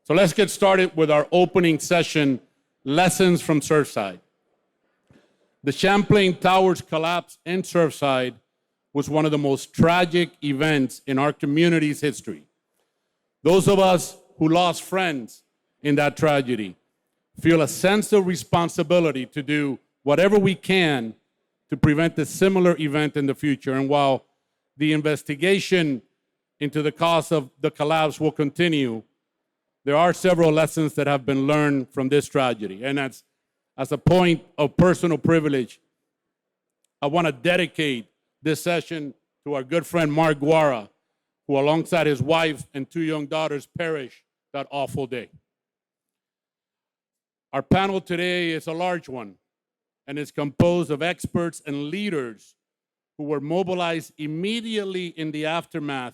So let's get started with our opening session, Lessons from Surfside. The Champlain Towers collapse in Surfside was one of the most tragic events in our community's history. Those of us who lost friends in that tragedy feel a sense of responsibility to do whatever we can to prevent a similar event in the future. And while the investigation into the cause of the collapse will continue, there are several lessons that have been learned from this tragedy. And as a point of personal privilege, I want to dedicate this session to our good friend Mark Guara, who alongside his wife and 2 young daughters perished that awful day. Our panel today is a large one and is composed of experts and leaders who were mobilized immediately in the aftermath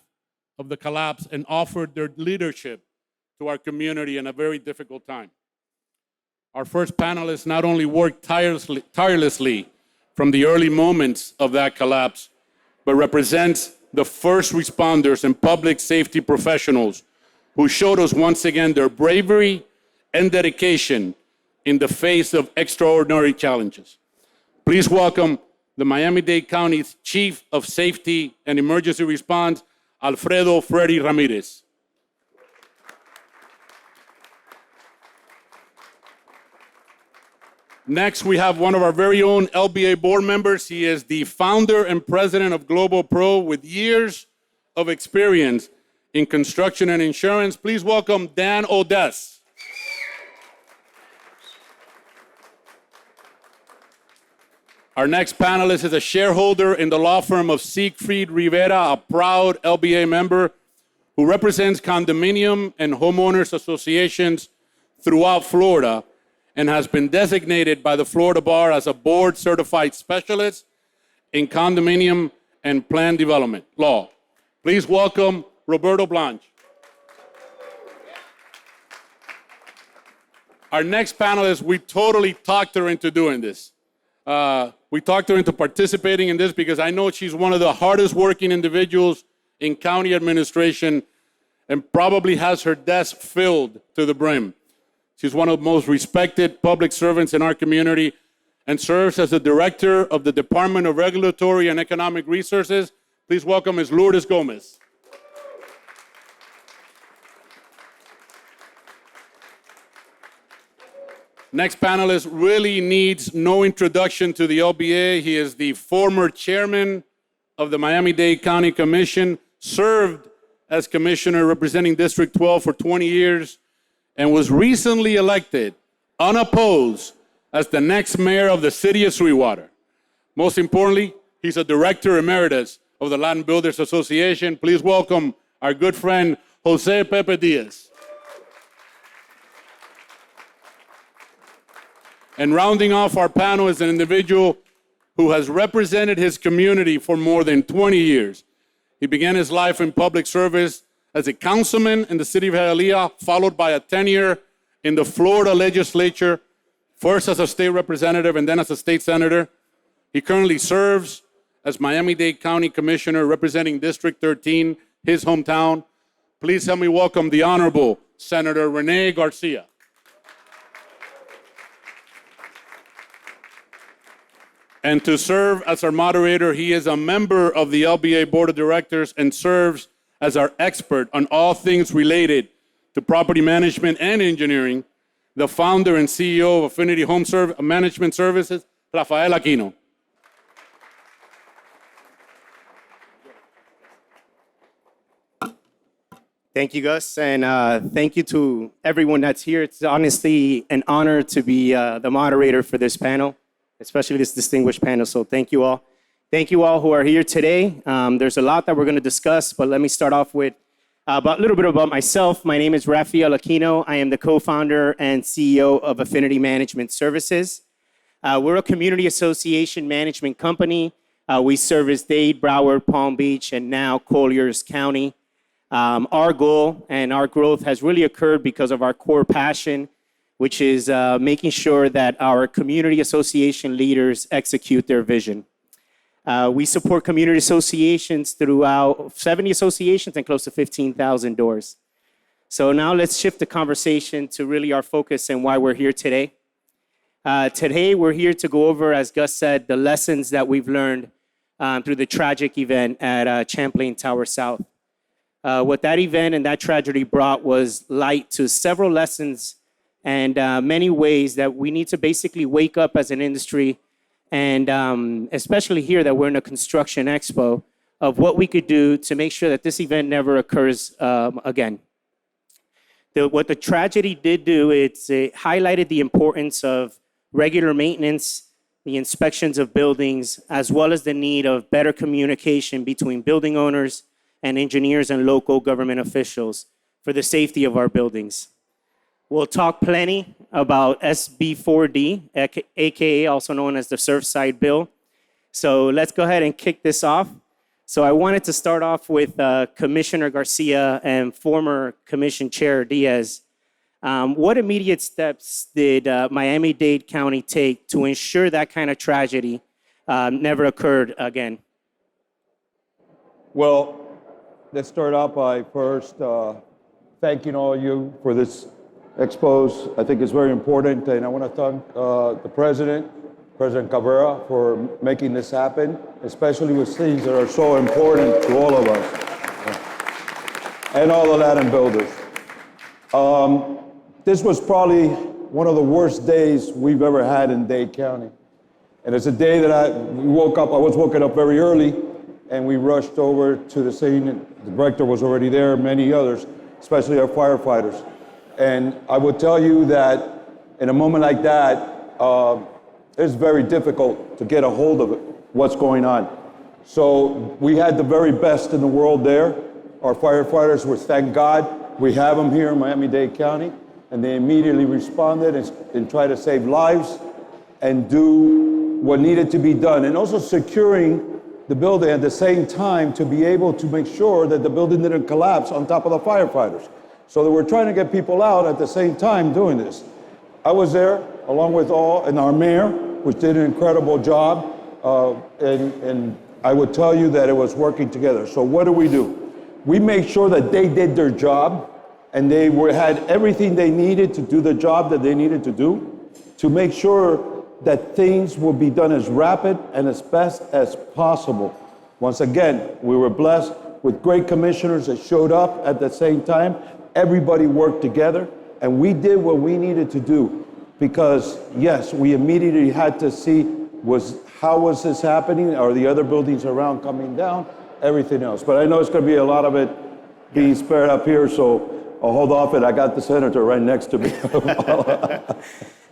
of the collapse and offered their leadership to our community in a very difficult time. Our first panelist not only worked tirelessly from the early moments of that collapse, but represents the first responders and public safety professionals who showed us once again their bravery and dedication in the face of extraordinary challenges. Please welcome the Miami-Dade County's Chief of Safety and Emergency Response, Alfredo Freddy Ramirez. Next, we have one of our very own LBA board members. He is the founder and president of GlobalPro with years of experience in construction and insurance. Please welcome Dan Odess. Our next panelist is a shareholder in the law firm of Siegfried Rivera, a proud LBA member who represents condominium and homeowners associations throughout Florida and has been designated by the Florida Bar as a board-certified specialist in condominium and plan development law. Please welcome Roberto Blanch. Our next panelist, we totally talked her into doing this. We talked her into participating in this because I know she's one of the hardest working individuals in county administration and probably has her desk filled to the brim. She's one of the most respected public servants in our community and serves as the director of the Department of Regulatory and Economic Resources. Please welcome Ms. Lourdes Gomez. Next panelist really needs no introduction to the LBA. He is the former chairman of the Miami-Dade County Commission, served as commissioner representing District 12 for 20 years, and was recently elected, unopposed, as the next mayor of the city of Sweetwater. Most importantly, he's a director emeritus of the Latin Builders Association. Please welcome our good friend, Jose Pepe Diaz. And rounding off our panel is an individual who has represented his community for more than 20 years. He began his life in public service as a councilman in the city of Hialeah, followed by a tenure in the Florida legislature, first as a state representative and then as a state senator. He currently serves as Miami-Dade County Commissioner representing District 13, his hometown. Please help me welcome the Honorable Senator Rene Garcia. And to serve as our moderator, he is a member of the LBA Board of Directors and serves as our expert on all things related to property management and engineering, the founder and CEO of Affinity Home Management Services, Rafael Aquino. Thank you, Gus, and thank you to everyone that's here. It's honestly an honor to be the moderator for this panel, especially this distinguished panel, so thank you all. Thank you all who are here today. There's a lot that we're going to discuss, but let me start off with a little bit about myself. My name is Rafael Aquino. I am the co-founder and CEO of Affinity Management Services. We're a community association management company. We service Dade, Broward, Palm Beach, and now Colliers County. Our goal and our growth has really occurred because of our core passion, which is making sure that our community association leaders execute their vision. We support community associations throughout 70 associations and close to 15,000 doors. So now let's shift the conversation to really our focus and why we're here today. Today, we're here to go over, as Gus said, the lessons that we've learned through the tragic event at Champlain Towers South. What that event and that tragedy brought was light to several lessons and many ways that we need to basically wake up as an industry, and especially here that we're in a construction expo, of what we could do to make sure that this event never occurs again. What the tragedy did do, it highlighted the importance of regular maintenance, the inspections of buildings, as well as the need of better communication between building owners and engineers and local government officials for the safety of our buildings. We'll talk plenty about SB4D, aka also known as the Surfside bill. So let's go ahead and kick this off. So I wanted to start off with Commissioner Garcia and former Commission Chair Diaz. What immediate steps did Miami-Dade County take to ensure that kind of tragedy never occurred again? Well, let's start out by first thanking all of you for this Expo. I think it's very important, and I want to thank the President Cabrera, for making this happen, especially with things that are so important to all of us, and all the Latin builders. This was probably one of the worst days we've ever had in Dade County. And it's a day that I was woken up very early, and we rushed over to the scene. The director was already there, many others, especially our firefighters. And I would tell you that in a moment like that, it's very difficult to get a hold of it, what's going on. So we had the very best in the world there. Our firefighters were, thank God, we have them here in Miami-Dade County, and they immediately responded and tried to save lives and do what needed to be done. And also securing the building at the same time to be able to make sure that the building didn't collapse on top of the firefighters. So they were trying to get people out at the same time doing this. I was there along with and our mayor, which did an incredible job. And I would tell you that it was working together. So what do? We made sure that they did their job, and they had everything they needed to do the job that they needed to do, to make sure that things will be done as rapid and as best as possible. Once again, we were blessed with great commissioners that showed up at the same time. Everybody worked together, and we did what we needed to do, because yes, we immediately had to see how was this happening? Are the other buildings around coming down? Everything else. But I know it's going to be a lot of it being spared up here, so I'll hold off it. I got the senator right next to me.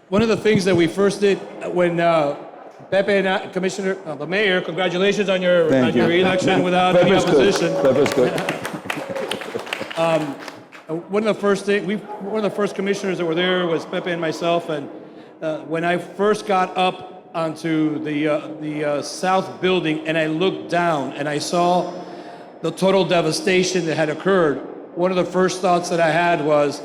One of the things that we first did when Pepe and Commissioner, the mayor, congratulations on your re-election without any opposition. Pepe's good. One of the first commissioners that were there was Pepe and myself, and when I first got up onto the south building and I looked down and I saw the total devastation that had occurred, one of the first thoughts that I had was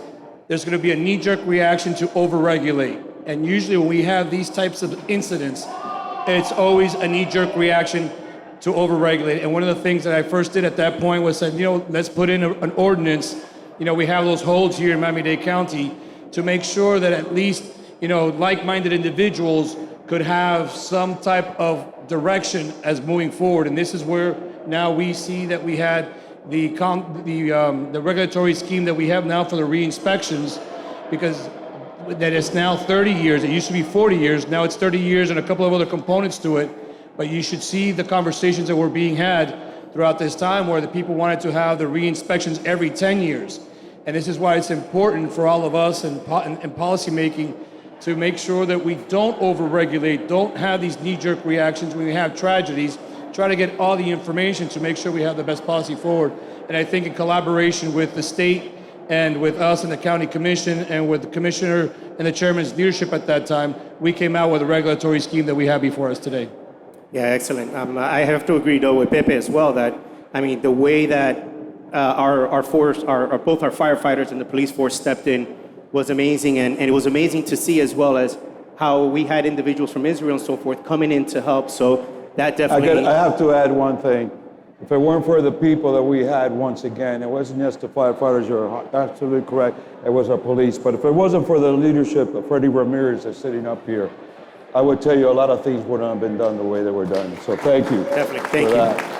there's going to be a knee-jerk reaction to overregulate. And usually when we have these types of incidents, it's always a knee-jerk reaction to overregulate. And one of the things that I first did at that point was said, let's put in an ordinance. We have those holds here in Miami-Dade County to make sure that at least, like-minded individuals could have some type of direction as moving forward. And this is where now we see that we had the regulatory scheme that we have now for the re-inspections, because that is now 30 years. It used to be 40 years. Now it's 30 years and a couple of other components to it. But you should see the conversations that were being had throughout this time where the people wanted to have the re-inspections every 10 years. And this is why it's important for all of us in policy making to make sure that we don't overregulate, don't have these knee-jerk reactions when we have tragedies, try to get all the information to make sure we have the best policy forward. And I think in collaboration with the state and with us and the county commission and with the commissioner and the chairman's leadership at that time, we came out with a regulatory scheme that we have before us today. Yeah, excellent. I have to agree, though, with Pepe as well that, the way that both our firefighters and the police force stepped in was amazing. And it was amazing to see as well as how we had individuals from Israel and so forth coming in to help. So that definitely... I have to add one thing. If it weren't for the people that we had, once again, it wasn't just the firefighters, you're absolutely correct, it was our police. But if it wasn't for the leadership of Freddy Ramirez that's sitting up here, I would tell you a lot of things wouldn't have been done the way they were done. So thank you. Definitely, thank you. That.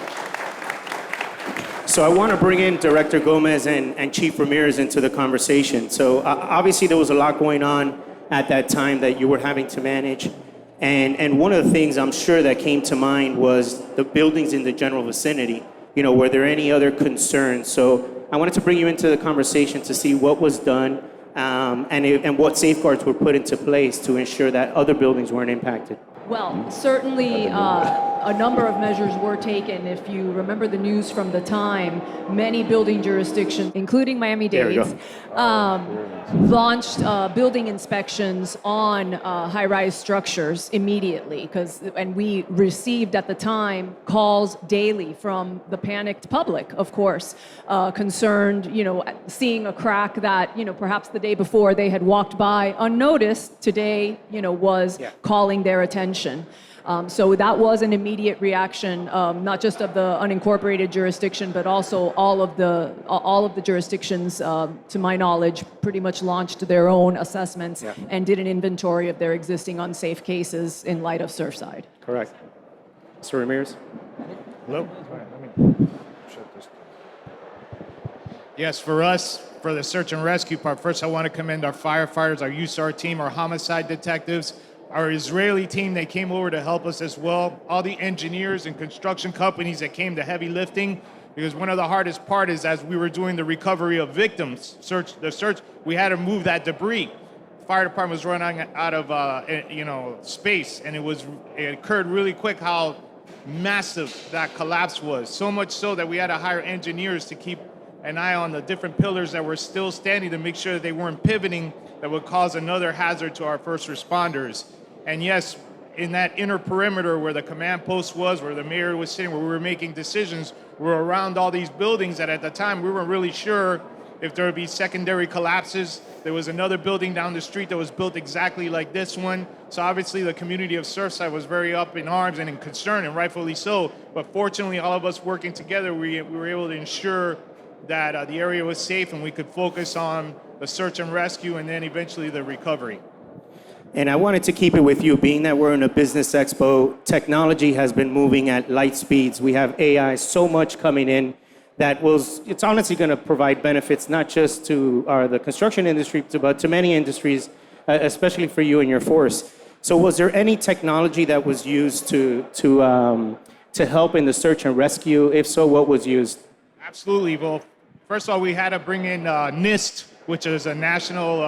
So I want to bring in Director Gomez and Chief Ramirez into the conversation. So obviously there was a lot going on at that time that you were having to manage. And one of the things I'm sure that came to mind was the buildings in the general vicinity. You know, were there any other concerns? So I wanted to bring you into the conversation to see what was done and what safeguards were put into place to ensure that other buildings weren't impacted. Well, certainly a number of measures were taken. If you remember the news from the time, many building jurisdictions, including Miami-Dade, launched building inspections on high-rise structures immediately. And we received at the time calls daily from the panicked public, of course, concerned, seeing a crack that, perhaps the day before they had walked by unnoticed, today, was calling their attention. So that was an immediate reaction, not just of the unincorporated jurisdiction, but also all of the jurisdictions, to my knowledge, pretty much launched their own assessments and did an inventory of their existing unsafe cases in light of Surfside. Correct. Mr. Ramirez? Hello? Let me shut this. Yes, for us, for the search and rescue part, first I want to commend our firefighters, our USAR team, our homicide detectives, our Israeli team. They came over to help us as well. All the engineers and construction companies that came to heavy lifting, because one of the hardest part is as we were doing the recovery of victims, the search, we had to move that debris. Fire department was running out of space, and it occurred really quick how massive that collapse was. So much so that we had to hire engineers to keep an eye on the different pillars that were still standing to make sure that they weren't pivoting that would cause another hazard to our first responders. And yes, in that inner perimeter where the command post was, where the mayor was sitting, where we were making decisions, we were around all these buildings that at the time we weren't really sure if there would be secondary collapses. There was another building down the street that was built exactly like this one. So obviously the community of Surfside was very up in arms and in concern, and rightfully so. But fortunately, all of us working together, we were able to ensure that the area was safe and we could focus on the search and rescue and then eventually the recovery. And I wanted to keep it with you, being that we're in a business expo, technology has been moving at light speeds. We have AI so much coming in that it's honestly going to provide benefits not just to the construction industry, but to many industries, especially for you and your force. So was there any technology that was used to help in the search and rescue? If so, what was used? Absolutely. Well, first of all, we had to bring in NIST, which is a national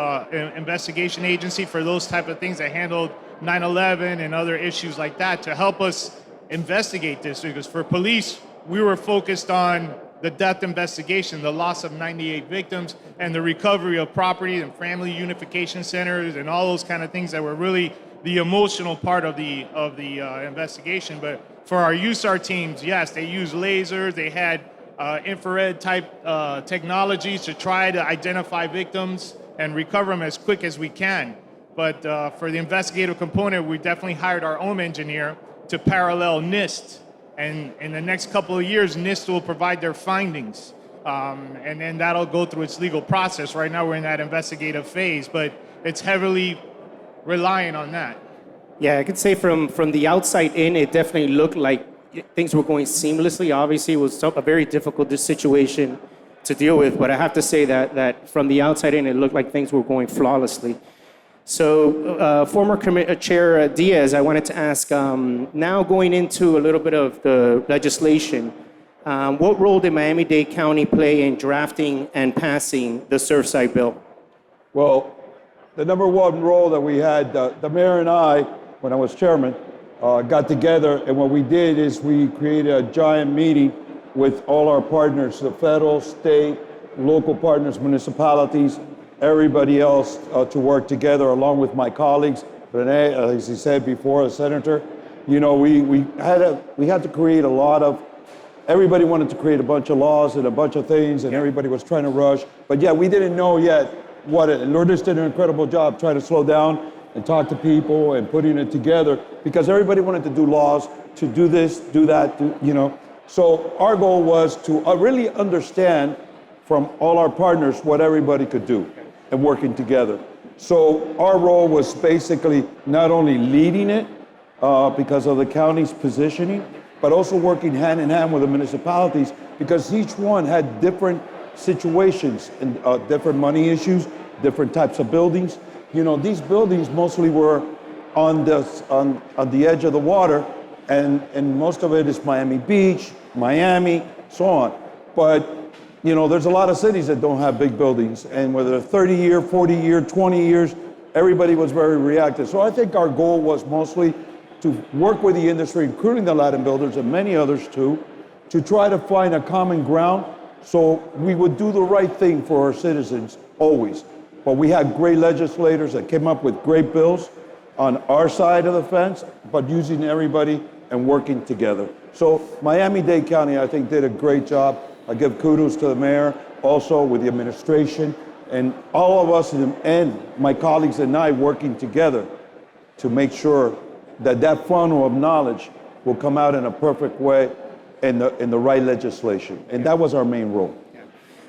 investigation agency for those type of things that handled 9/11 and other issues like that, to help us investigate this. Because for police, we were focused on the death investigation, the loss of 98 victims, and the recovery of property and family unification centers and all those kind of things that were really the emotional part of the investigation. But for our USAR teams, yes, they used lasers. They had infrared type technologies to try to identify victims and recover them as quick as we can. But for the investigative component, we definitely hired our own engineer to parallel NIST. And in the next couple of years, NIST will provide their findings. And then that'll go through its legal process. Right now, we're in that investigative phase, but it's heavily reliant on that. Yeah, I could say from the outside in, it definitely looked like things were going seamlessly. Obviously, it was a very difficult situation to deal with, but I have to say that from the outside in, it looked like things were going flawlessly. So, former Chair Diaz, I wanted to ask, now going into a little bit of the legislation, what role did Miami-Dade County play in drafting and passing the Surfside bill? Well, the number one role that we had, the mayor and I, when I was chairman, got together, and what we did is we created a giant meeting with all our partners, the federal, state, local partners, municipalities, everybody else to work together along with my colleagues. Rene, as he said before, a senator, we had to create a lot of, everybody wanted to create a bunch of laws and a bunch of things, and everybody was trying to rush. But yeah, we didn't know yet and Lourdes did an incredible job trying to slow down and talk to people and putting it together, because everybody wanted to do laws, to do this, do that, So our goal was to really understand from all our partners what everybody could do and working together. So our role was basically not only leading it because of the county's positioning, but also working hand in hand with the municipalities because each one had different situations and different money issues, different types of buildings. You know, these buildings mostly were on the edge of the water, and most of it is Miami Beach, Miami, so on. But you know, there's a lot of cities that don't have big buildings, and whether 30-year, 40-year, 20 years, everybody was very reactive. So I think our goal was mostly to work with the industry, including the Latin builders and many others too, to try to find a common ground so we would do the right thing for our citizens always. But we had great legislators that came up with great bills on our side of the fence, but using everybody and working together. So Miami-Dade County, I think, did a great job. I give kudos to the mayor, also with the administration, and all of us and my colleagues and I working together to make sure that that funnel of knowledge will come out in a perfect way in the right legislation. And that was our main role.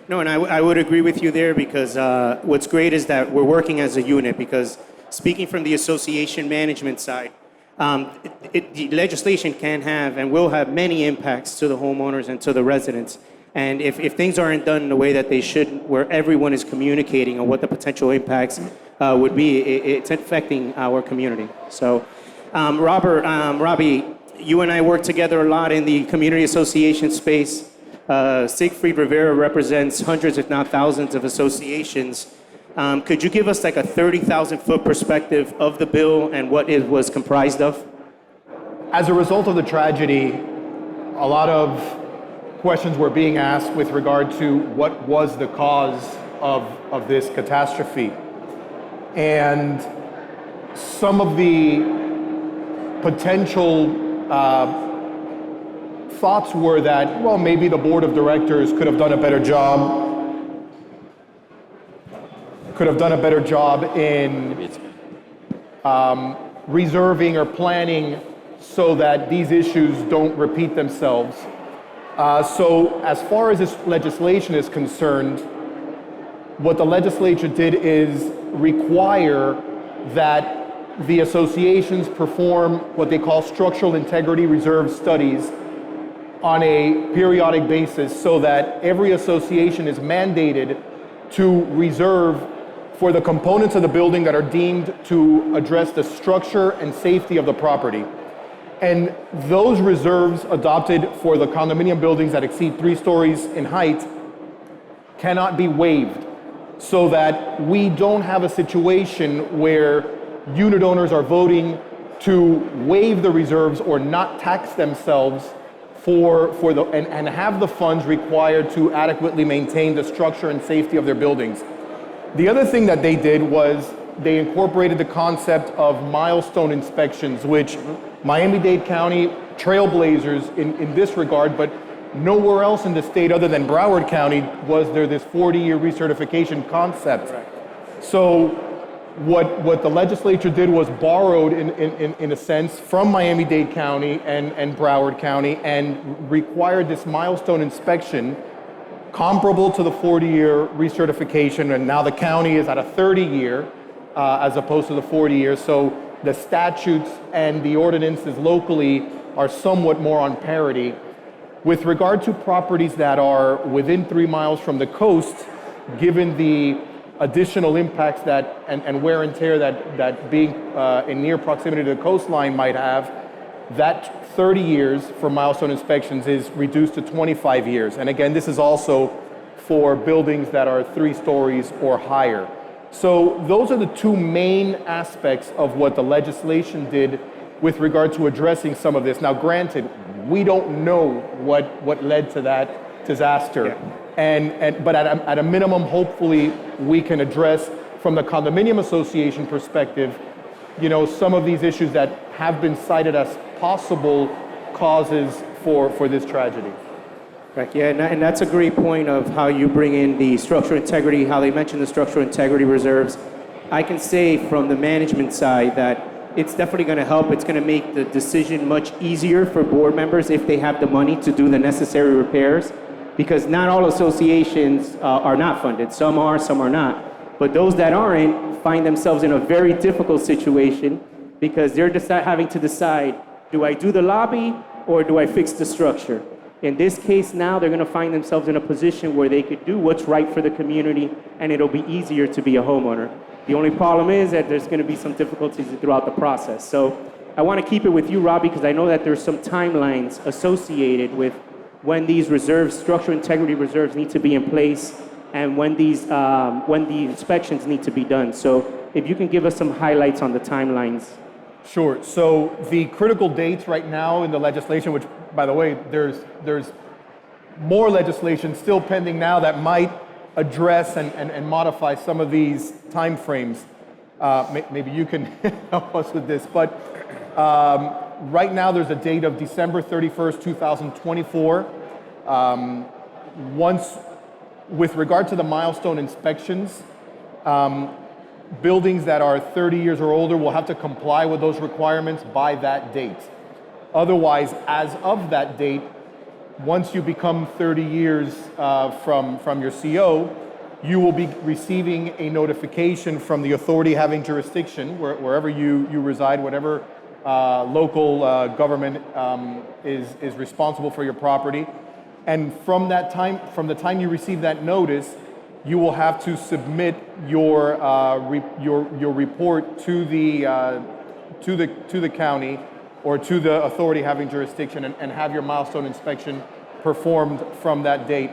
No, and I would agree with you there because what's great is that we're working as a unit because speaking from the association management side, the legislation can have and will have many impacts to the homeowners and to the residents. And if things aren't done in the way that they should, where everyone is communicating on what the potential impacts would be, it's affecting our community. So, Robbie, you and I work together a lot in the community association space. Siegfried Rivera represents hundreds, if not thousands, of associations. Could you give us like a 30,000-foot perspective of the bill and what it was comprised of? As a result of the tragedy, a lot of questions were being asked with regard to what was the cause of this catastrophe. And some of the potential thoughts were that, well, maybe the board of directors could have done a better job in reserving or planning so that these issues don't repeat themselves. So as far as this legislation is concerned, what the legislature did is require that the associations perform what they call structural integrity reserve studies on a periodic basis so that every association is mandated to reserve for the components of the building that are deemed to address the structure and safety of the property. And those reserves adopted for the condominium buildings that exceed 3 stories in height cannot be waived, so that we don't have a situation where unit owners are voting to waive the reserves or not tax themselves and have the funds required to adequately maintain the structure and safety of their buildings. The other thing that they did was they incorporated the concept of milestone inspections, which Miami-Dade County trailblazers in this regard, but nowhere else in the state other than Broward County was there this 40-year recertification concept. Right. So what the legislature did was borrowed in a sense from Miami-Dade County and Broward County and required this milestone inspection comparable to the 40-year recertification, and now the county is at a 30-year as opposed to the 40 years. So the statutes and the ordinances locally are somewhat more on parity. With regard to properties that are within 3 miles from the coast, given the additional impacts that and wear and tear that being in near proximity to the coastline might have, that 30 years for milestone inspections is reduced to 25 years. And again, this is also for buildings that are 3 stories or higher. So those are the 2 main aspects of what the legislation did with regard to addressing some of this. Now, granted, we don't know what led to that disaster. Yeah. But at a minimum, hopefully, we can address from the condominium association perspective, you know, some of these issues that have been cited as possible causes for this tragedy. Right, yeah, and that's a great point of how you bring in the structural integrity, how they mentioned the structural integrity reserves. I can say from the management side that it's definitely going to help. It's going to make the decision much easier for board members if they have the money to do the necessary repairs, because not all associations are not funded. Some are, some are not. But those that aren't find themselves in a very difficult situation because they're having to decide, do I do the lobby or do I fix the structure? In this case now, they're going to find themselves in a position where they could do what's right for the community, and it'll be easier to be a homeowner. The only problem is that there's going to be some difficulties throughout the process. So I want to keep it with you, Robbie, because I know that there's some timelines associated with when these reserves, structural integrity reserves, need to be in place, and when the inspections need to be done. So if you can give us some highlights on the timelines. Sure. So the critical dates right now in the legislation, which, by the way, there's more legislation still pending now that might address and modify some of these timeframes. Maybe you can help us with this, but right now there's a date of December 31st, 2024. With regard to the milestone inspections, buildings that are 30 years or older will have to comply with those requirements by that date. Otherwise, as of that date, once you become 30 years from your CO, you will be receiving a notification from the authority having jurisdiction, wherever you reside, whatever local government is responsible for your property. And from the time you receive that notice, you will have to submit your report to the county or to the authority having jurisdiction and have your milestone inspection performed from that date.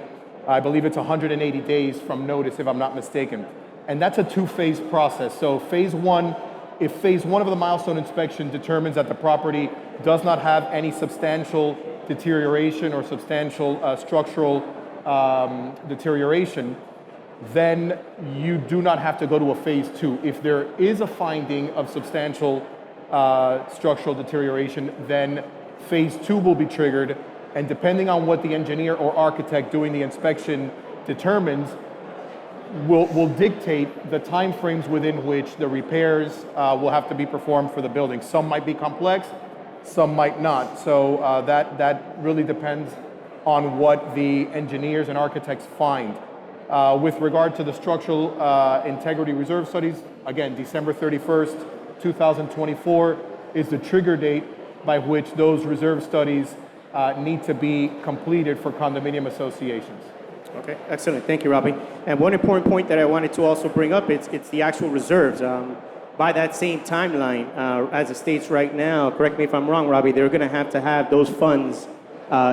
I believe it's 180 days from notice, if I'm not mistaken. And that's a two-phase process. So phase one, if phase one of the milestone inspection determines that the property does not have any substantial deterioration or substantial structural deterioration, then you do not have to go to a phase two. If there is a finding of substantial structural deterioration, then phase two will be triggered, and depending on what the engineer or architect doing the inspection determines, will dictate the timeframes within which the repairs will have to be performed for the building. Some might be complex, some might not. So that really depends on what the engineers and architects find. With regard to the structural integrity reserve studies, again, December 31st, 2024 is the trigger date by which those reserve studies need to be completed for condominium associations. Okay, excellent. Thank you, Robbie. And one important point that I wanted to also bring up, it's the actual reserves. By that same timeline, as it states right now, correct me if I'm wrong, Robbie, they're going to have those funds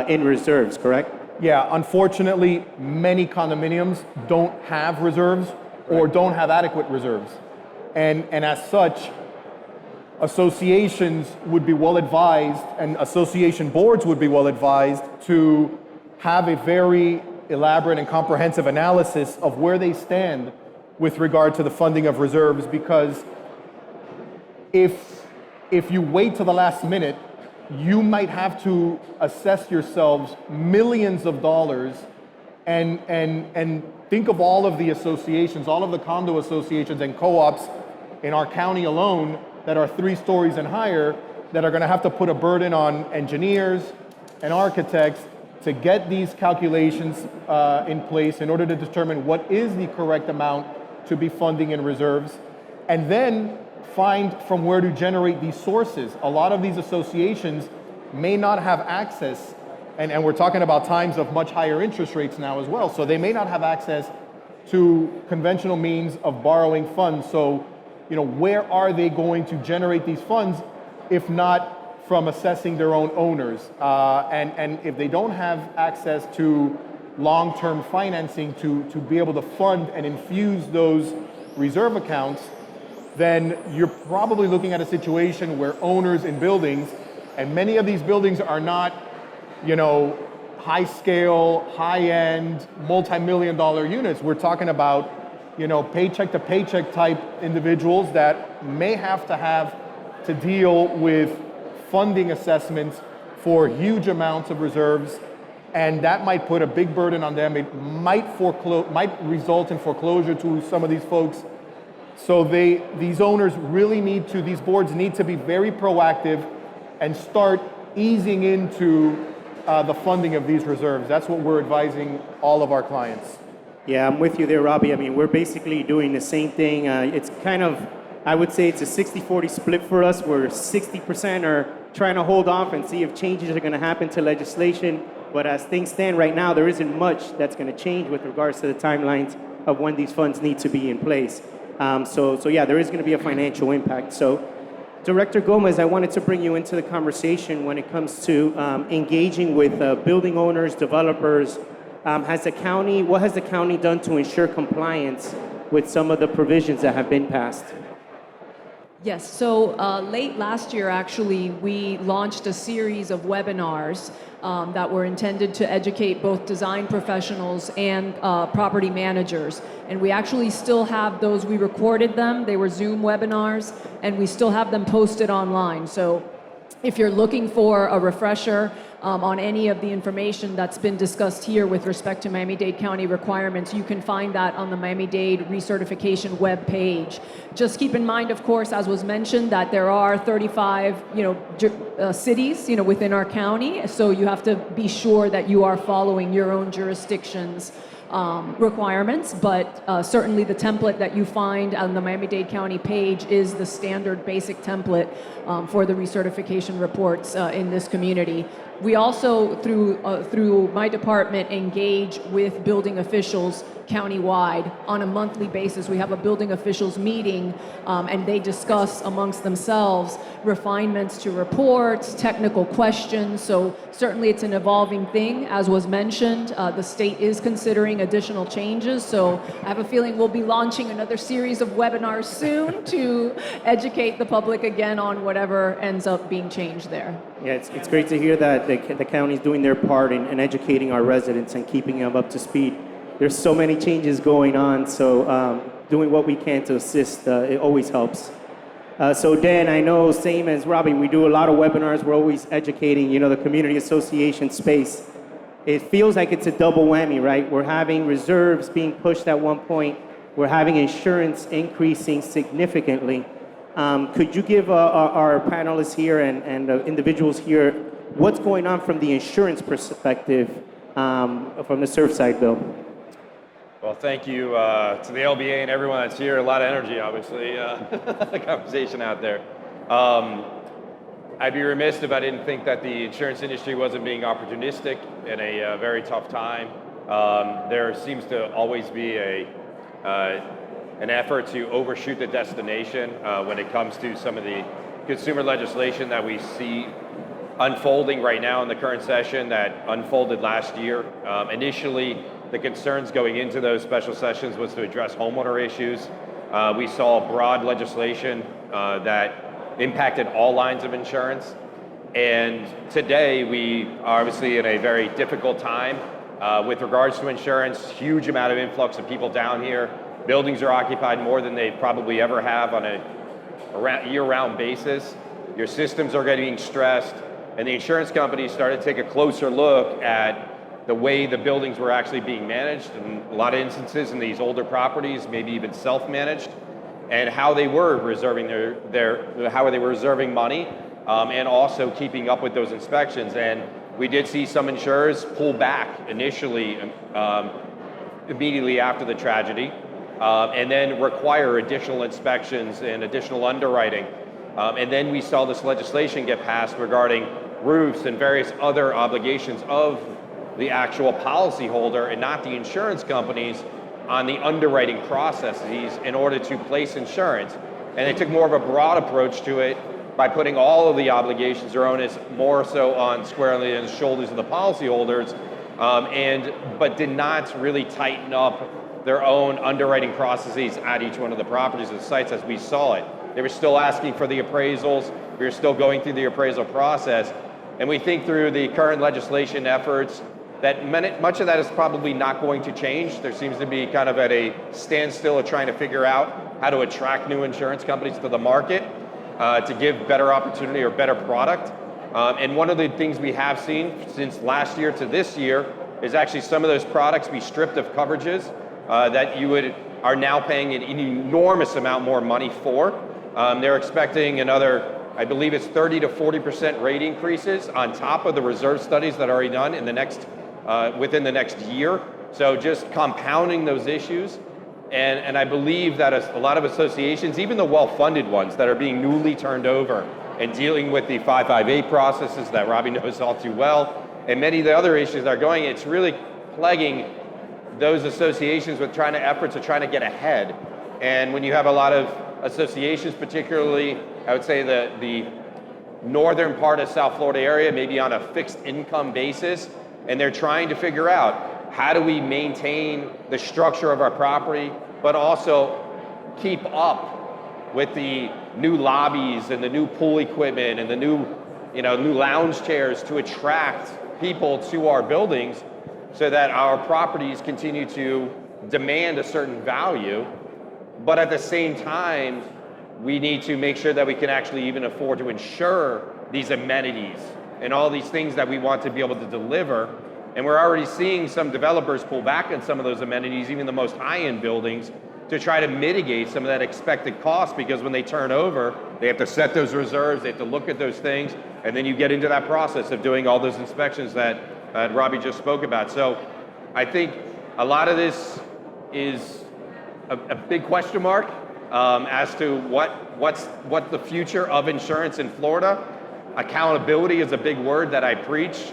in reserves, correct? Yeah, unfortunately, many condominiums don't have reserves or don't have adequate reserves. And as such, associations would be well advised, and association boards would be well advised to have a very elaborate and comprehensive analysis of where they stand with regard to the funding of reserves, because if you wait till the last minute, you might have to assess yourselves millions of dollars and think of all of the associations, all of the condo associations and co-ops in our county alone that are 3 stories and higher that are going to have to put a burden on engineers and architects to get these calculations in place in order to determine what is the correct amount to be funding in reserves, and then find from where to generate these sources. A lot of these associations may not have access, and we're talking about times of much higher interest rates now as well, so they may not have access to conventional means of borrowing funds. So, where are they going to generate these funds if not from assessing their own owners? And if they don't have access to long-term financing to be able to fund and infuse those reserve accounts, then you're probably looking at a situation where owners in buildings, and many of these buildings are not, high scale, high end, multi-million-dollar units. We're talking about, paycheck to paycheck type individuals that may have to deal with funding assessments for huge amounts of reserves, and that might put a big burden on them. It might result in foreclosure to some of these folks So these owners really these boards need to be very proactive and start easing into the funding of these reserves. That's what we're advising all of our clients. Yeah, I'm with you there, Robbie. I mean, we're basically doing the same thing. It's kind of, I would say it's a 60-40 split for us, where 60% are trying to hold off and see if changes are going to happen to legislation. But as things stand right now, there isn't much that's going to change with regards to the timelines of when these funds need to be in place. So yeah, there is going to be a financial impact. So, Director Gomez, I wanted to bring you into the conversation when it comes to engaging with building owners, developers. What has the county done to ensure compliance with some of the provisions that have been passed? Yes, so late last year, actually, we launched a series of webinars that were intended to educate both design professionals and property managers. And we actually still have those. We recorded them. They were Zoom webinars, and we still have them posted online. So if you're looking for a refresher on any of the information that's been discussed here with respect to Miami-Dade County requirements, you can find that on the Miami-Dade recertification webpage. Just keep in mind, of course, as was mentioned, that there are 35, cities, within our county. So you have to be sure that you are following your own jurisdiction's requirements, but certainly the template that you find on the Miami-Dade County page is the standard basic template for the recertification reports in this community. We also, through my department, engage with building officials countywide on a monthly basis. We have a building officials meeting, and they discuss amongst themselves refinements to reports, technical questions. So certainly it's an evolving thing. As was mentioned, the state is considering additional changes. So I have a feeling we'll be launching another series of webinars soon to educate the public again on whatever ends up being changed there. Yeah, it's great to hear that the county's doing their part in educating our residents and keeping them up to speed. There's so many changes going on, so doing what we can to assist, it always helps. So Dan, I know, same as Robbie, we do a lot of webinars. We're always educating, the community association space. It feels like it's a double whammy, right? We're having reserves being pushed at one point. We're having insurance increasing significantly. Could you give our panelists here and individuals here what's going on from the insurance perspective from the Surfside bill? Well, thank you to the LBA and everyone that's here. A lot of energy, obviously, the conversation out there. I'd be remiss if I didn't think that the insurance industry wasn't being opportunistic in a very tough time. There seems to always be an effort to overshoot the destination when it comes to some of the consumer legislation that we see unfolding right now in the current session that unfolded last year. Initially, the concerns going into those special sessions was to address homeowner issues. We saw broad legislation that impacted all lines of insurance. And today we are obviously in a very difficult time with regards to insurance, huge amount of influx of people down here. Buildings are occupied more than they probably ever have on a year-round basis. Your systems are getting stressed, and the insurance companies started to take a closer look at the way the buildings were actually being managed, in a lot of instances in these older properties, maybe even self-managed, and how they were reserving how they were reserving money, and also keeping up with those inspections. And we did see some insurers pull back initially, immediately after the tragedy, and then require additional inspections and additional underwriting. And then we saw this legislation get passed regarding roofs and various other obligations of the actual policyholder and not the insurance companies on the underwriting processes in order to place insurance. And they took more of a broad approach to it by putting all of the obligations or onus more so on squarely on the shoulders of the policyholders, but did not really tighten up their own underwriting processes at each one of the properties or the sites as we saw it. They were still asking for the appraisals. We were still going through the appraisal process. And we think through the current legislation efforts that much of that is probably not going to change. There seems to be kind of at a standstill of trying to figure out how to attract new insurance companies to the market to give better opportunity or better product. And one of the things we have seen since last year to this year is actually some of those products be stripped of coverages that you would are now paying an enormous amount more money for. They're expecting another, I believe it's 30 to 40% rate increases on top of the reserve studies that are already done in the next, within the next year. So just compounding those issues. And I believe that a lot of associations, even the well-funded ones that are being newly turned over and dealing with the 558 processes that Robbie knows all too well, and many of the other issues that are going, it's really plaguing those associations with efforts of trying to get ahead. And when you have a lot of associations, particularly, I would say the northern part of South Florida area, maybe on a fixed income basis, and they're trying to figure out how do we maintain the structure of our property, but also keep up with the new lobbies and the new pool equipment and the new lounge chairs to attract people to our buildings so that our properties continue to demand a certain value. But at the same time, we need to make sure that we can actually even afford to insure these amenities and all these things that we want to be able to deliver. And we're already seeing some developers pull back on some of those amenities, even the most high-end buildings, to try to mitigate some of that expected cost, because when they turn over, they have to set those reserves, they have to look at those things, and then you get into that process of doing all those inspections that Robbie just spoke about. So I think a lot of this is a big question mark as to what's the future of insurance in Florida. Accountability is a big word that I preach.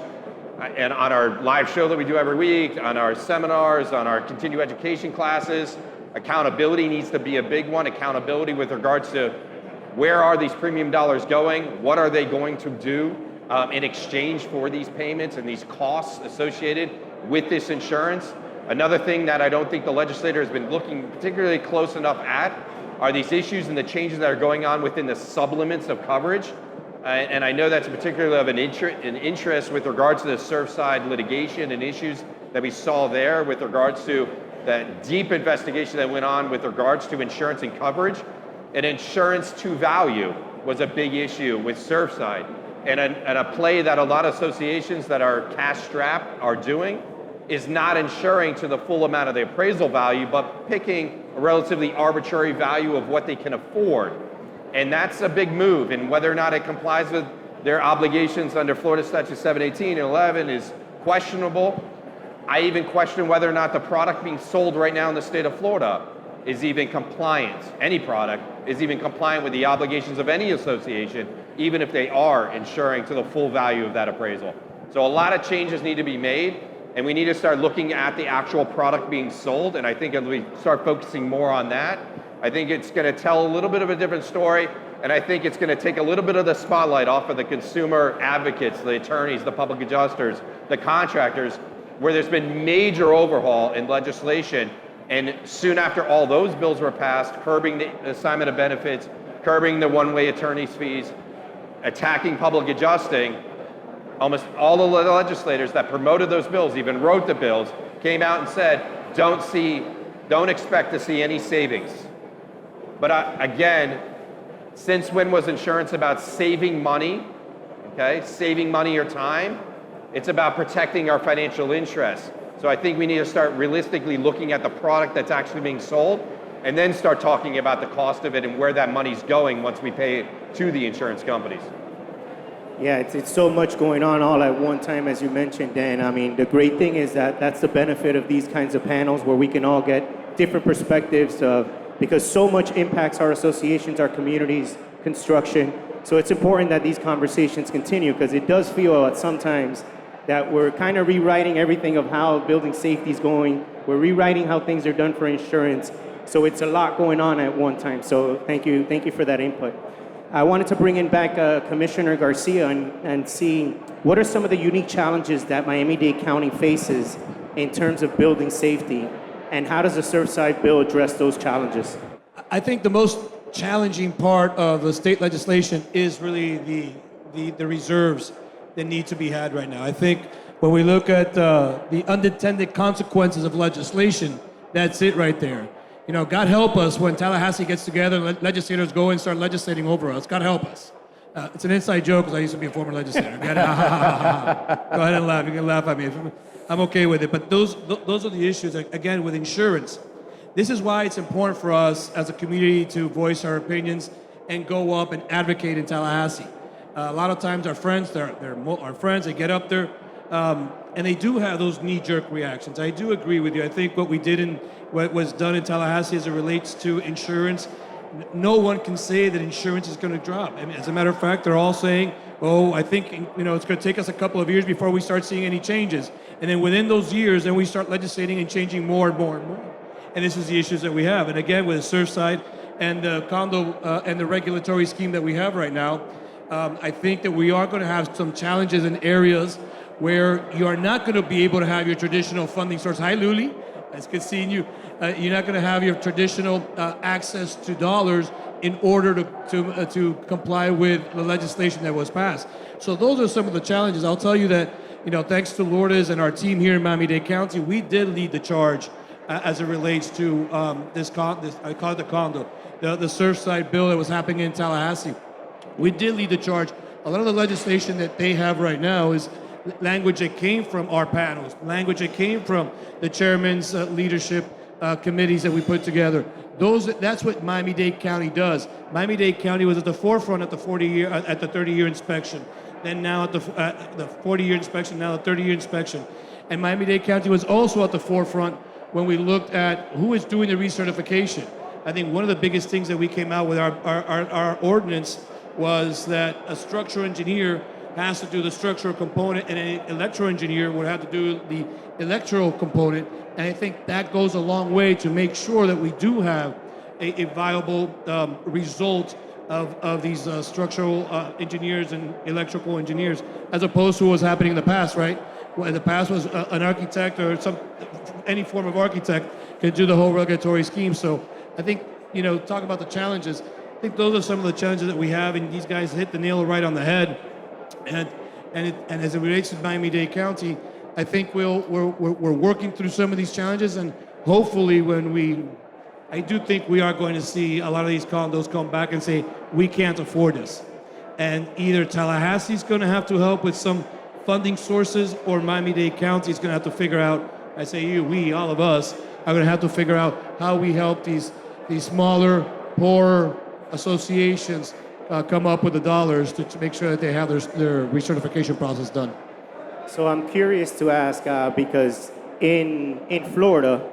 And on our live show that we do every week, on our seminars, on our continuing education classes, accountability needs to be a big one. Accountability with regards to where are these premium dollars going? What are they going to do in exchange for these payments and these costs associated with this insurance? Another thing that I don't think the legislator has been looking particularly close enough at are these issues and the changes that are going on within the sublimits of coverage. And I know that's particularly of an interest with regards to the Surfside litigation and issues that we saw there with regards to that deep investigation that went on with regards to insurance and coverage. And insurance to value was a big issue with Surfside. And a play that a lot of associations that are cash strapped are doing is not insuring to the full amount of the appraisal value, but picking a relatively arbitrary value of what they can afford. And that's a big move, and whether or not it complies with their obligations under Florida Statute 718 and 11 is questionable. I even question whether or not the product being sold right now in the state of Florida is even compliant. Any product is even compliant with the obligations of any association, even if they are insuring to the full value of that appraisal. So a lot of changes need to be made, and we need to start looking at the actual product being sold, and I think as we start focusing more on that, I think it's going to tell a little bit of a different story, and I think it's going to take a little bit of the spotlight off of the consumer advocates, the attorneys, the public adjusters, the contractors, where there's been major overhaul in legislation, and soon after all those bills were passed, curbing the assignment of benefits, curbing the one-way attorney's fees, attacking public adjusting, almost all the legislators that promoted those bills, even wrote the bills, came out and said, don't expect to see any savings. But again, since when was insurance about saving money, okay? Saving money or time? It's about protecting our financial interests. So I think we need to start realistically looking at the product that's actually being sold and then start talking about the cost of it and where that money's going once we pay it to the insurance companies. Yeah, it's so much going on all at one time, as you mentioned, Dan. I mean, the great thing is that that's the benefit of these kinds of panels where we can all get different perspectives of, because so much impacts our associations, our communities, construction. So it's important that these conversations continue, because it does feel at sometimes that we're kind of rewriting everything of how building safety is going. We're rewriting how things are done for insurance. So it's a lot going on at one time. So thank you for that input. I wanted to bring in back Commissioner Garcia and see what are some of the unique challenges that Miami-Dade County faces in terms of building safety, and how does the Surfside bill address those challenges? I think the most challenging part of the state legislation is really the reserves that need to be had right now. I think when we look at the unintended consequences of legislation, that's it right there. You know, God help us when Tallahassee gets together and legislators go and start legislating over us. God help us. It's an inside joke because I used to be a former legislator. Go ahead and laugh. You can laugh at me. I'm okay with it. But those are the issues, again, with insurance. This is why it's important for us as a community to voice our opinions and go up and advocate in Tallahassee. A lot of times our friends, our friends, they get up there, and they do have those knee-jerk reactions. I do agree with you. I think what was done in Tallahassee as it relates to insurance, no one can say that insurance is going to drop. I mean, as a matter of fact, they're all saying, "Oh, I think it's going to take us a couple of years before we start seeing any changes." And then within those years, then we start legislating and changing more and more and more. And this is the issues that we have. And again, with Surfside and the condo and the regulatory scheme that we have right now, I think that we are going to have some challenges in areas where you are not going to be able to have your traditional funding source. Hi, Luli. It's good seeing you. You're not going to have your traditional access to dollars in order to comply with the legislation that was passed. So those are some of the challenges. I'll tell you that, thanks to Lourdes and our team here in Miami-Dade County, we did lead the charge as it relates to this I call it the condo, the Surfside bill that was happening in Tallahassee. We did lead the charge. A lot of the legislation that they have right now is language that came from our panels, language that came from the chairman's leadership committees that we put together. That's what Miami-Dade County does. Miami-Dade County was at the forefront at the 30-year inspection. Then now at the 40-year inspection, now the 30-year inspection. And Miami-Dade County was also at the forefront when we looked at who is doing the recertification. I think one of the biggest things that we came out with our ordinance was that a structural engineer has to do the structural component and an electrical engineer would have to do the electrical component. And I think that goes a long way to make sure that we do have a viable result of these structural engineers and electrical engineers, as opposed to what was happening in the past, right? Well, in the past was an architect or any form of architect could do the whole regulatory scheme. So I think, talk about the challenges. I think those are some of the challenges that we have, and these guys hit the nail right on the head. And as it relates to Miami-Dade County, I think we're working through some of these challenges, and hopefully I do think we are going to see a lot of these condos come back and say, we can't afford this. And either Tallahassee's going to have to help with some funding sources, or Miami-Dade County is going to have to figure out, I say we, all of us, are going to have to figure out how we help these smaller, poorer associations come up with the dollars to make sure that they have their recertification process done. So I'm curious to ask, because in Florida,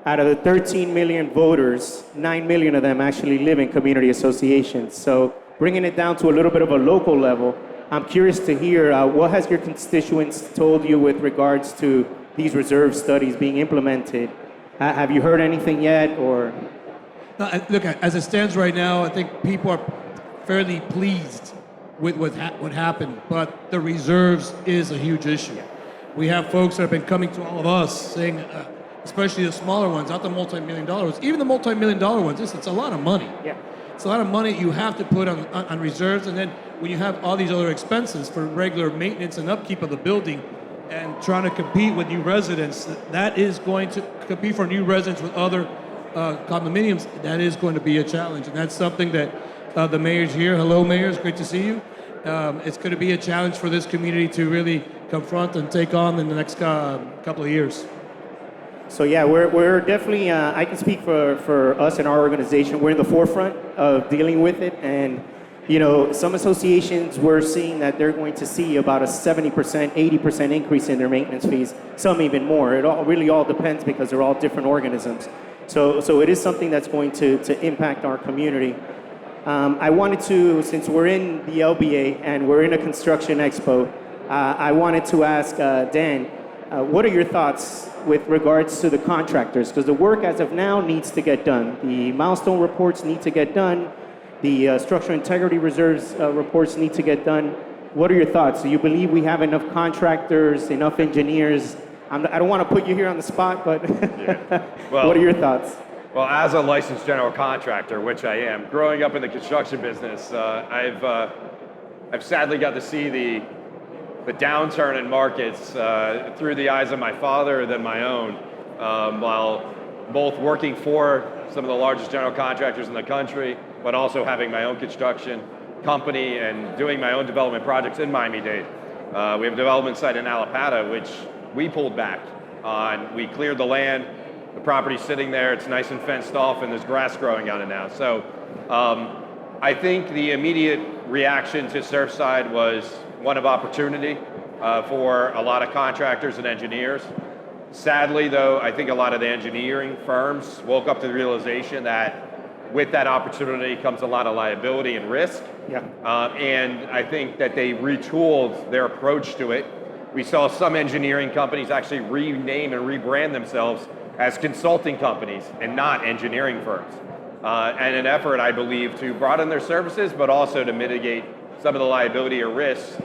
out of the 13 million voters, 9 million of them actually live in community associations. So bringing it down to a little bit of a local level, I'm curious to hear what has your constituents told you with regards to these reserve studies being implemented? Have you heard anything yet, or? No, look, as it stands right now, I think people are fairly pleased with what happened, but the reserves is a huge issue. We have folks that have been coming to all of us saying, especially the smaller ones, not the multi-million-dollar ones, even the multi-million-dollar ones, it's a lot of money. Yeah. It's a lot of money you have to put on reserves, and then when you have all these other expenses for regular maintenance and upkeep of the building and trying to compete with new residents, that is going to compete for new residents with other condominiums, that is going to be a challenge. And that's something that the mayor's here. Hello, mayor, it's great to see you. It's going to be a challenge for this community to really confront and take on in the next couple of years. So yeah, we're definitely, I can speak for us and our organization, we're in the forefront of dealing with it. And, some associations, we're seeing that they're going to see about a 70%, 80% increase in their maintenance fees, some even more. It really all depends because they're all different organisms. So it is something that's going to impact our community. I wanted to, since we're in the LBA and we're in a construction expo, I wanted to ask Dan, what are your thoughts with regards to the contractors? Because the work as of now needs to get done. The milestone reports need to get done. The structural integrity reserves reports need to get done. What are your thoughts? Do you believe we have enough contractors, enough engineers? I don't want to put you here on the spot, but Well, what are your thoughts? Well, as a licensed general contractor, which I am, growing up in the construction business, I've sadly got to see the downturn in markets through the eyes of my father than my own, while both working for some of the largest general contractors in the country, but also having my own construction company and doing my own development projects in Miami-Dade. We have a development site in Alapata, which we pulled back on. We cleared the land, The property's sitting there, it's nice and fenced off, and there's grass growing on it now. So I think the immediate reaction to Surfside was one of opportunity for a lot of contractors and engineers. Sadly, though, I think a lot of the engineering firms woke up to the realization that with that opportunity comes a lot of liability and risk. Yeah. And I think that they retooled their approach to it. We saw some engineering companies actually rename and rebrand themselves as consulting companies and not engineering firms. And an effort, I believe, to broaden their services, but also to mitigate some of the liability or risks,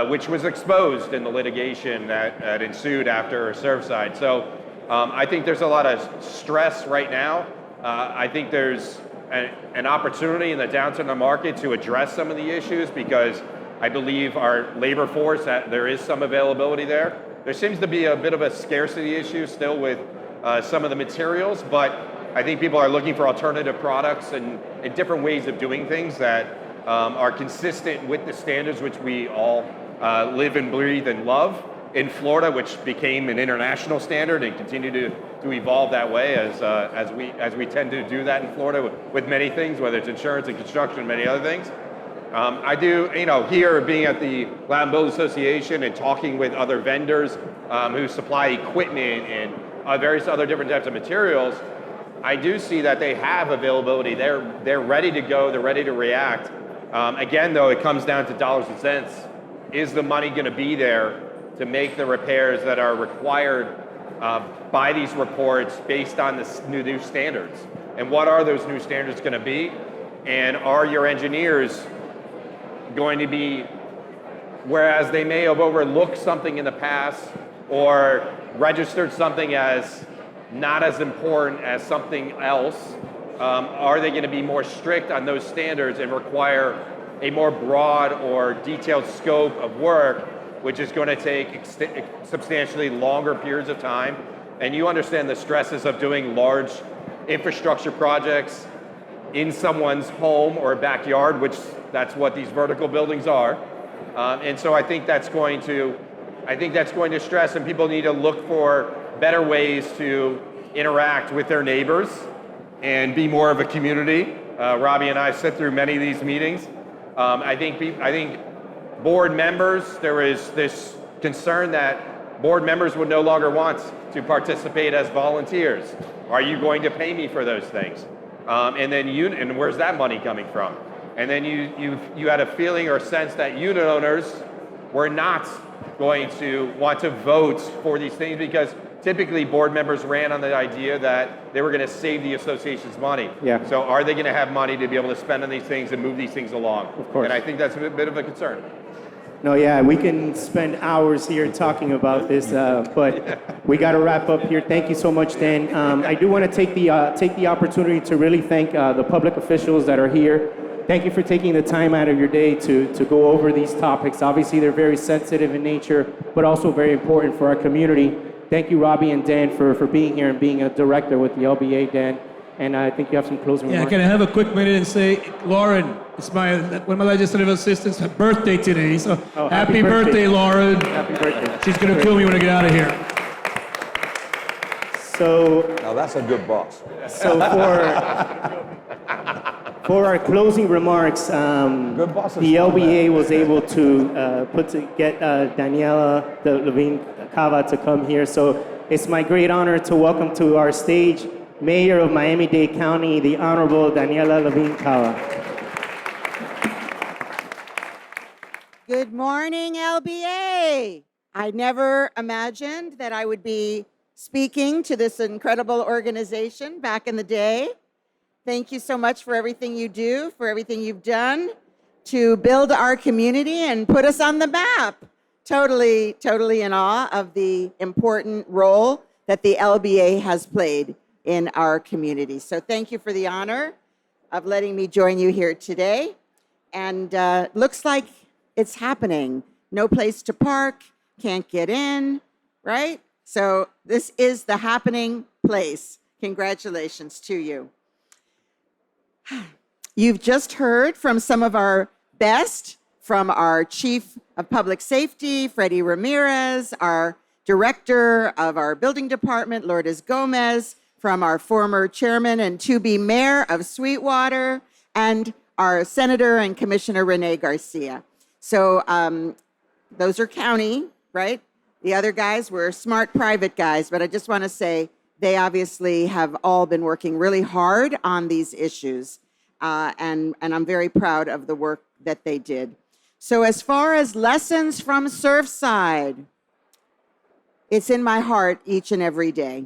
which was exposed in the litigation that ensued after Surfside. So I think there's a lot of stress right now. I think there's an opportunity in the downturn of the market to address some of the issues because I believe our labor force, that there is some availability there. There seems to be a bit of a scarcity issue still with some of the materials, but I think people are looking for alternative products and different ways of doing things that are consistent with the standards which we all live and breathe and love in Florida, which became an international standard and continue to evolve that way as we tend to do that in Florida with many things, whether it's insurance and construction and many other things. I do, here being at the Lab and Build Association and talking with other vendors who supply equipment and various other different types of materials, I do see that they have availability. They're ready to go. They're ready to react. Again, though, it comes down to dollars and cents. Is the money going to be there to make the repairs that are required by these reports based on the new standards? And what are those new standards going to be? And are your engineers going to be, whereas they may have overlooked something in the past or registered something as not as important as something else, are they going to be more strict on those standards and require a more broad or detailed scope of work, which is going to take substantially longer periods of time? And you understand the stresses of doing large infrastructure projects in someone's home or backyard, which that's what these vertical buildings are. And so I think that's going to stress, and people need to look for better ways to interact with their neighbors and be more of a community. Robbie and I sit through many of these meetings. I think board members, there is this concern that board members would no longer want to participate as volunteers. Are you going to pay me for those things? And where's that money coming from? And then you had a feeling or sense that unit owners were not going to want to vote for these things because typically board members ran on the idea that they were going to save the association's money. Yeah. So are they going to have money to be able to spend on these things and move these things along? Of course. And I think that's a bit of a concern. No, yeah, we can spend hours here talking about this, but we got to wrap up here. Thank you so much, Dan. I do want to take the opportunity to really thank the public officials that are here. Thank you for taking the time out of your day to go over these topics. Obviously, they're very sensitive in nature, but also very important for our community. Thank you, Robbie and Dan, for being here and being a director with the LBA, Dan. And I think you have some closing remarks. Yeah, can I have a quick minute and say, Lauren, it's one of my legislative assistants' birthday today, so happy birthday, Lauren. Happy birthday. She's going to kill me when I get out of here. So Now that's a good boss. So for our closing remarks, the LBA was able to get Daniella, the Levine, Cava to come here. So it's my great honor to welcome to our stage Mayor of Miami-Dade County, the Honorable Daniella Levine Cava. Good morning, LBA. I never imagined that I would be speaking to this incredible organization back in the day. Thank you so much for everything you do, for everything you've done to build our community and put us on the map. Totally in awe of the important role that the LBA has played in our community. So thank you for the honor of letting me join you here today. And looks like it's happening. No place to park, can't get in, right? So this is the happening place. Congratulations to you. You've just heard from some of our best, from our Chief of Public Safety, Freddy Ramirez, our Director of our Building Department, Lourdes Gomez, from our former chairman and to-be mayor of Sweetwater, and our Senator and Commissioner Rene Garcia. So those are county, right? The other guys were smart private guys, but I just want to say they obviously have all been working really hard on these issues, and I'm very proud of the work that they did. So as far as lessons from Surfside, it's in my heart each and every day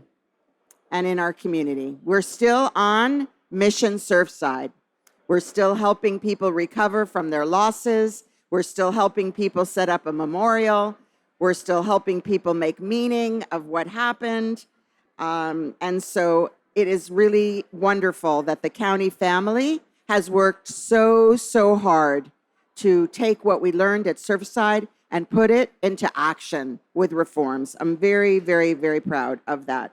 and in our community. We're still on Mission Surfside. We're still helping people recover from their losses. We're still helping people set up a memorial. We're still helping people make meaning of what happened. And so it is really wonderful that the county family has worked so hard to take what we learned at Surfside and put it into action with reforms. I'm very, very, very proud of that.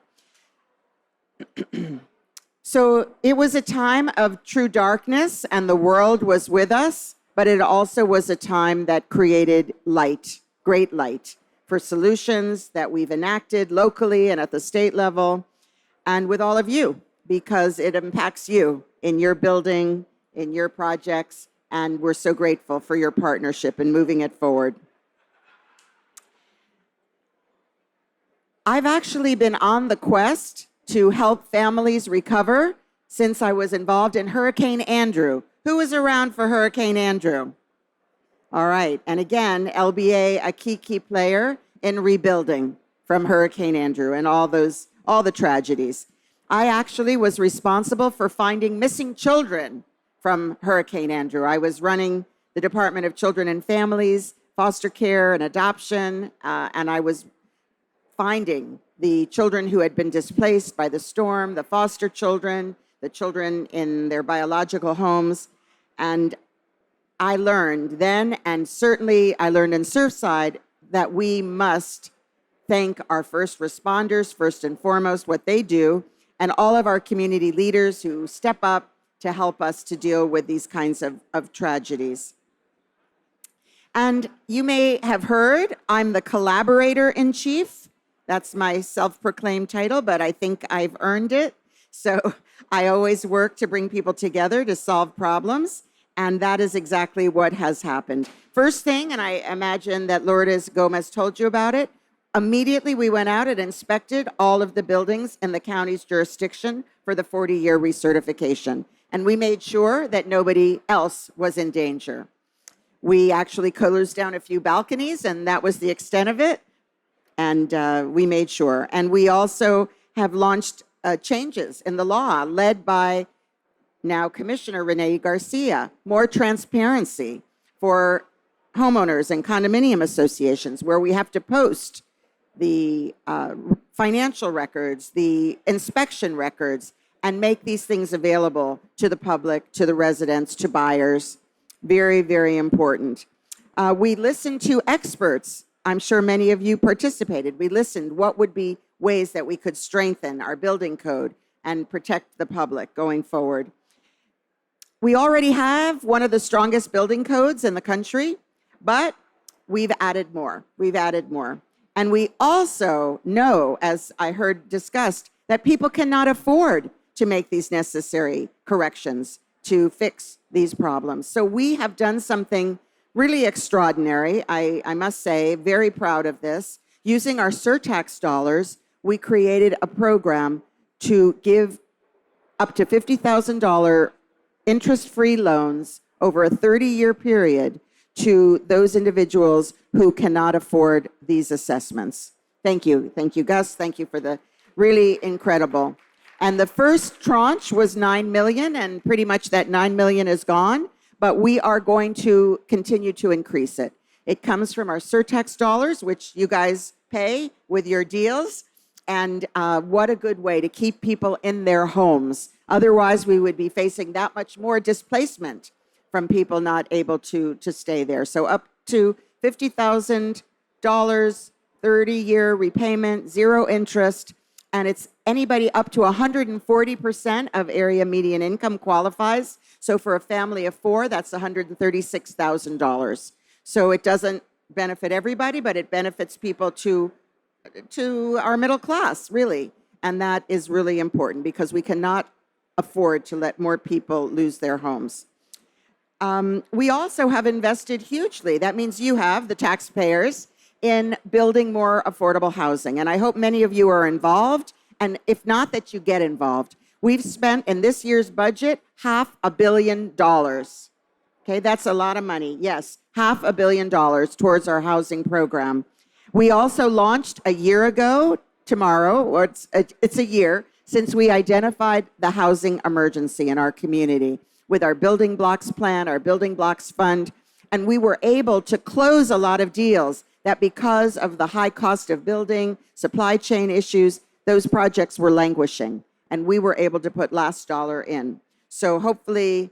So it was a time of true darkness and the world was with us, but it also was a time that created light, great light, for solutions that we've enacted locally and at the state level and with all of you, because it impacts you in your building, in your projects, and we're so grateful for your partnership in moving it forward. I've actually been on the quest to help families recover since I was involved in Hurricane Andrew. Who was around for Hurricane Andrew? All right, and again, LBA, a key player in rebuilding from Hurricane Andrew and all the tragedies. I actually was responsible for finding missing children from Hurricane Andrew. I was running the Department of Children and Families, foster care and adoption, and I was finding the children who had been displaced by the storm, the foster children, the children in their biological homes. And I learned then, and certainly I learned in Surfside, that we must thank our first responders, first and foremost, what they do, and all of our community leaders who step up to help us to deal with these kinds of tragedies. And you may have heard, I'm the collaborator in chief. That's my self-proclaimed title, but I think I've earned it. So I always work to bring people together to solve problems, and that is exactly what has happened. First thing, and I imagine that Lourdes Gomez told you about it, immediately we went out and inspected all of the buildings in the county's jurisdiction for the 40-year recertification. And we made sure that nobody else was in danger. We actually closed down a few balconies, and that was the extent of it. And we made sure. And we also have launched changes in the law led by now Commissioner Rene Garcia, more transparency for homeowners and condominium associations where we have to post the financial records, the inspection records, and make these things available to the public, to the residents, to buyers. Very, very important. We listened to experts. I'm sure many of you participated. We listened. What would be ways that we could strengthen our building code and protect the public going forward? We already have one of the strongest building codes in the country, but we've added more. We've added more. And we also know, as I heard discussed, that people cannot afford to make these necessary corrections to fix these problems. So we have done something really extraordinary, I must say, very proud of this. Using our surtax dollars, we created a program to give up to $50,000 interest-free loans over a 30-year period to those individuals who cannot afford these assessments. Thank you. Thank you, Gus. Thank you for the really incredible. And the first tranche was $9 million, and pretty much that $9 million is gone, but we are going to continue to increase it. It comes from our surtax dollars, which you guys pay with your deals, and what a good way to keep people in their homes. Otherwise, we would be facing that much more displacement from people not able to stay there. So up to $50,000, 30-year repayment, zero interest, and it's anybody up to 140% of area median income qualifies. So for a family of four, that's $136,000. So it doesn't benefit everybody, but it benefits people to our middle class, really. And that is really important because we cannot afford to let more people lose their homes. We also have invested hugely. That means you have, the taxpayers, in building more affordable housing. And I hope many of you are involved. And if not, that you get involved. We've spent in this year's budget $500 million. Okay, that's a lot of money. Yes, $500 million towards our housing program. We also launched a year ago tomorrow, or it's a year since we identified the housing emergency in our community with our building blocks plan, our building blocks fund, and we were able to close a lot of deals that because of the high cost of building, supply chain issues, those projects were languishing, and we were able to put last dollar in. So hopefully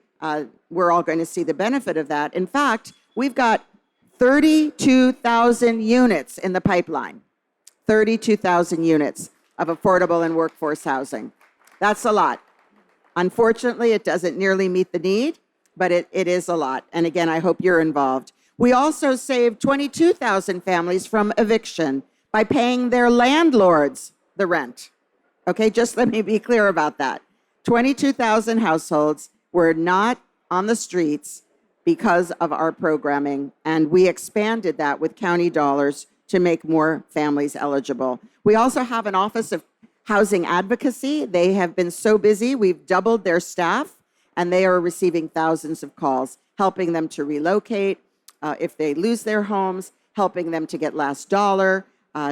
we're all going to see the benefit of that. In fact, we've got 32,000 units in the pipeline, 32,000 units of affordable and workforce housing. That's a lot. Unfortunately, it doesn't nearly meet the need, but it is a lot. And again, I hope you're involved. We also saved 22,000 families from eviction by paying their landlords the rent. Okay, just let me be clear about that. 22,000 households were not on the streets because of our programming, and we expanded that with county dollars to make more families eligible. We also have an Office of Housing Advocacy. They have been so busy, we've doubled their staff, and they are receiving thousands of calls, helping them to relocate if they lose their homes, helping them to get last dollar,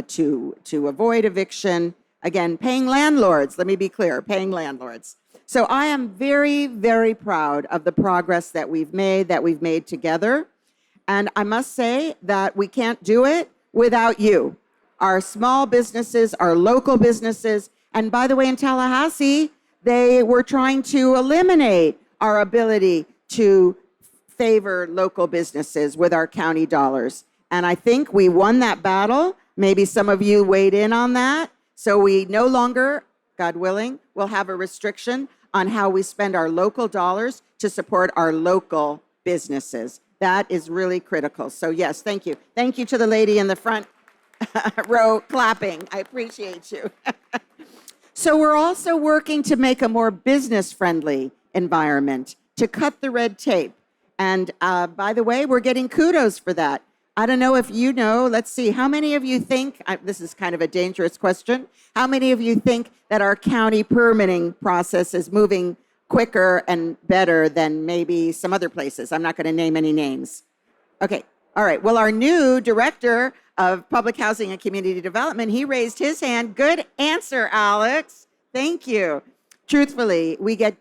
to avoid eviction. Again, paying landlords, let me be clear, paying landlords. So I am very, very proud of the progress that we've made together. And I must say that we can't do it without you, our small businesses, our local businesses. And by the way, in Tallahassee, they were trying to eliminate our ability to favor local businesses with our county dollars. And I think we won that battle. Maybe some of you weighed in on that. So we no longer, God willing, will have a restriction on how we spend our local dollars to support our local businesses. That is really critical. So yes, thank you. Thank you to the lady in the front row clapping. I appreciate you. So we're also working to make a more business-friendly environment, to cut the red tape. And by the way, we're getting kudos for that. I don't know if you know, let's see, how many of you think, this is kind of a dangerous question, how many of you think that our county permitting process is moving quicker and better than maybe some other places? I'm not going to name any names. Okay, all right. Well, our new director of Public Housing and Community Development, he raised his hand. Good answer, Alex. Thank you. Truthfully, we get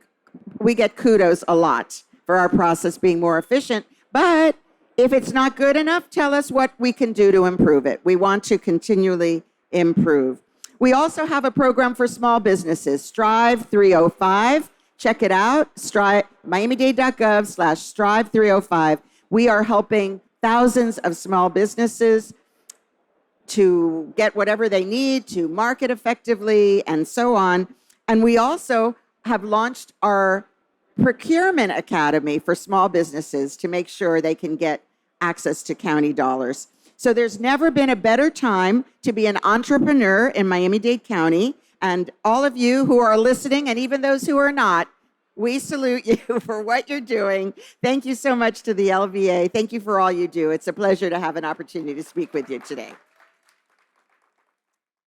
kudos a lot for our process being more efficient, but if it's not good enough, tell us what we can do to improve it. We want to continually improve. We also have a program for small businesses, Strive 305. Check it out, miamidade.gov/Strive 305. We are helping thousands of small businesses to get whatever they need, to market effectively, and so on. And we also have launched our Procurement Academy for small businesses to make sure they can get access to county dollars. So there's never been a better time to be an entrepreneur in Miami-Dade County. And all of you who are listening, and even those who are not, we salute you for what you're doing. Thank you so much to the LVA. Thank you for all you do. It's a pleasure to have an opportunity to speak with you today.